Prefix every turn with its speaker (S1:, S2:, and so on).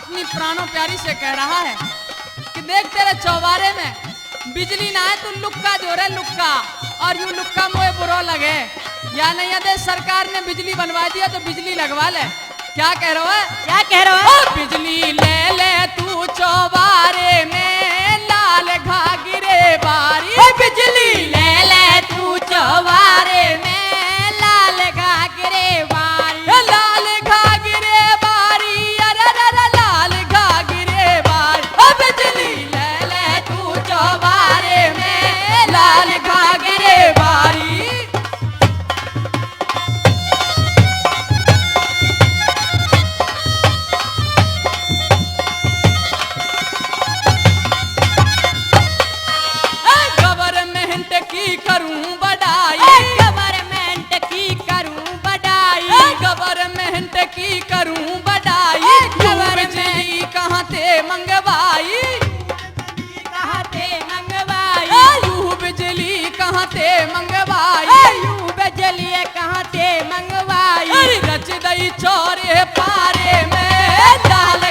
S1: अपनी प्राणों प्यारी से कह रहा है कि देख तेरे चौबारे में बिजली ना है तू लुक्का जो रे लुक्का, और यूं लुक्का मोए बुरो लगे या नहीं यदि सरकार ने बिजली बनवा दिया तो बिजली लगवा ले। क्या कह रहा है?
S2: क्या कह रहा है?
S1: बिजली ले ले तू चौबारे में लाल घाघरे बारी,
S2: बिजली ले ले तू चौबारे में लाल घाघरे बारी,
S1: लाल घाघरे बारी, अरे रे लाल घाघरे बारी,
S2: बिजली ले ले तू चौबारे में लाल घाघरे बारी।
S1: गवर्नमेंट की करूं बढ़ाई,
S2: गवर्नमेंट की करूं बढ़ाई,
S1: गवर्नमेंट की करूं बढ़ाई, बिजली कहाँ ते मंगवाई,
S2: कहाँ ते मंगवाई,
S1: यूं बिजली कहाँ ते मंगवाई,
S2: यूं बिजली कहाँ ते मंगवाई,
S1: अरे रच दई चौरे पारे में लाल